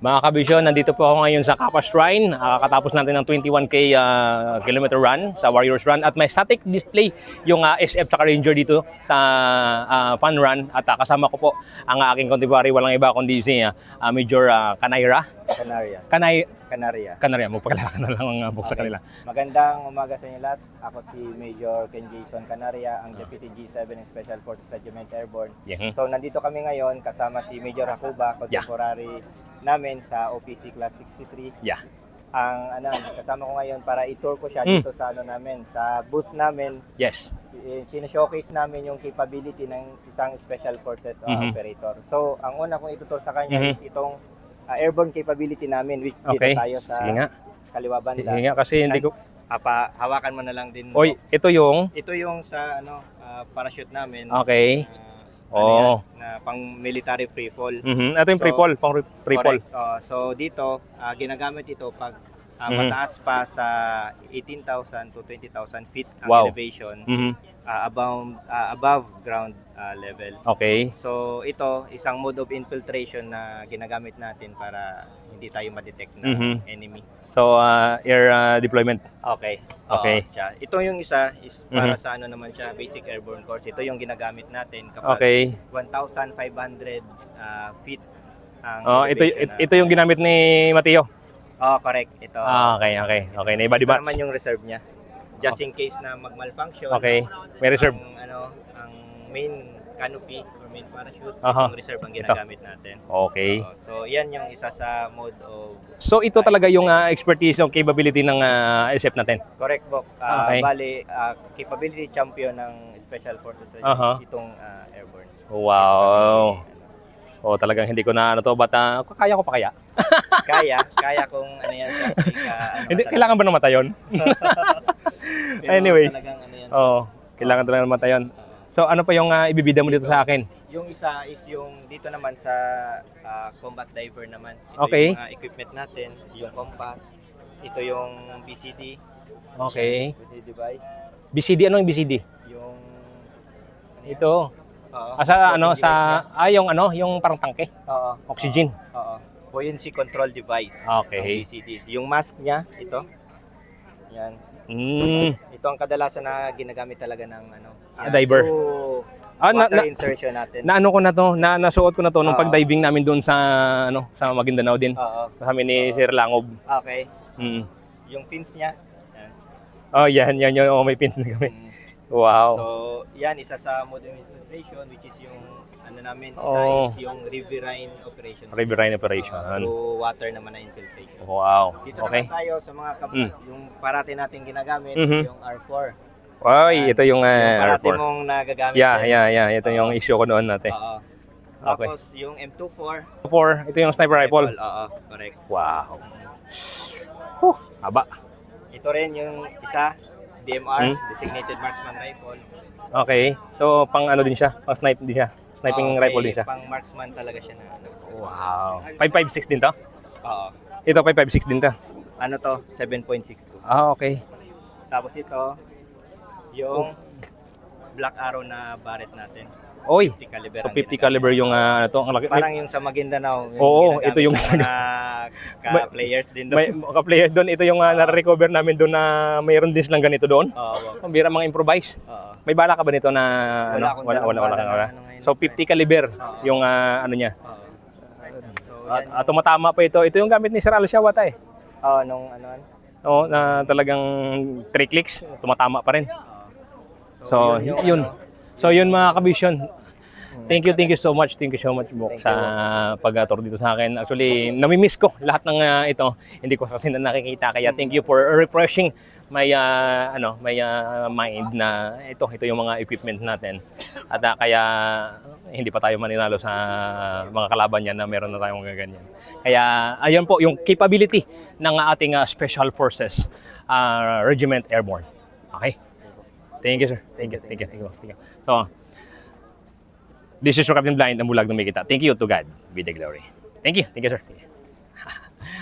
Mga kabisyon, nandito po ako ngayon sa Kappa Shrine. Katapos natin ng 21K kilometer run sa Warriors Run. At may static display yung SF tsaka Ranger dito sa fun run. At kasama ko po ang aking contemporary, walang iba kundi si Major Canaira. Canaria, magpakilala ka na lang ang book sa kanila. Magandang umaga sa inyo lahat. Ako si Major Ken Jason Canaria, ang Deputy G7 ng Special Forces Regiment Airborne. So nandito kami ngayon kasama si Major Hakuba, contemporary namin sa OPC Class 63. Ang kasama ko ngayon para i-tour ko siya dito sa namin, sa booth namin. Sino-showcase namin yung capability ng isang Special Forces operator. So ang una kong itutur sa kanya is itong airborne capability namin, which dito tayo sa kaliwa banda. Sige nga, kasi hindi ko... hawakan mo na lang din. Oy, ito yung sa parachute namin. Na pang military free fall. Ito yung free fall, pang free fall. So dito, ginagamit ito pag mataas pa sa 18,000 to 20,000 feet ang elevation, above ground level. So ito, isang mode of infiltration na ginagamit natin para hindi tayo ma-detect na enemy. So air deployment. Ito yung isa is para sa naman siya, basic airborne course. Ito yung ginagamit natin kapag 1,500 feet ang ito yung ginamit ni Mateo. Correct. Ito. Okay. Na iba di ba? Naman yung reserve niya. Just in case na mag-malfunction. May reserve. Ang main canopy or main parachute, yung reserve ang ginagamit natin. So, yan yung isa sa mode of... So, ito talaga yung expertise, yung capability ng SF natin? Correct, Bok. Bali, capability champion ng Special Forces itong airborne. Wow. Talagang hindi ko na to, but kaya ko pa kaya? Kaya kung yan siya. Hindi, kailangan ba namatay yun? Anyways, kailangan talaga namatay yun. So ano pa yung ibibida mo dito sa akin? Yung isa is yung dito naman sa combat diver naman. Ito yung equipment natin, yung compass. Ito yung BCD. BCD device. BCD, ano yung BCD? Yung ito. Yung parang tangke. Oxygen. Buoyancy control device. BCD. Yung mask niya, ito. Yan. Ito ang kadalasan na ginagamit talaga ng diver. Water insertion natin. Nasuot ko na to nung pag-diving namin doon sa sa Maguindanao din. Kami ni Sir Langob. Yung pins niya. Yan. May pins na kami. Wow. So, yan isa sa mode of infiltration, which is yung isa is yung riverine operation. Riverine operation. Through water naman na infiltration. Wow. Dito naman tayo sa mga yung parati nating ginagamit, yung R4. Ito yung R4. Parati R4. mong nagagamit. Ito yung issue ko noon natin. Tapos yung M24. Ito yung sniper rifle. Correct. Wow. Haba. Ito rin yung isa, DMR, Designated Marksman Rifle. So pang din siya, pang snipe din siya. Sniping rifle din siya. Pang marksman talaga siya na Wow. 5.56 din to? Ito 5.56 din to? 7.62. Tapos ito, yung Black Arrow na Barrett natin. 50 caliber. So 50 caliber yung ang laki. Parang yung sa Maguindanao. Ito yung ka-players din doon. May ka-players doon. Ito yung na-recover namin doon na mayroon din silang ganito doon. Ang bira mga improvise. May bala ka ba nito na wala. So 50 caliber yung niya. At tumatama pa ito. Ito yung gamit ni Sir Alshawata eh. Na talagang 3 clicks, tumatama pa rin. So yun mga kabisyon. Thank you so much. Bok, sa pag-tour dito sa akin. Actually, nami-miss ko lahat ng ito. Hindi ko kasi nakikita, kaya thank you for refreshing my mind na ito yung mga equipment natin. At kaya hindi pa tayo maninalo sa mga kalaban niyan na meron na tayong mga ganyan. Kaya ayun po yung capability ng ating Special Forces Regiment Airborne. Thank you, sir. Thank you. So, this is your Captain Blind, ang bulag ng may kita. Thank you to God be the glory. Thank you, sir.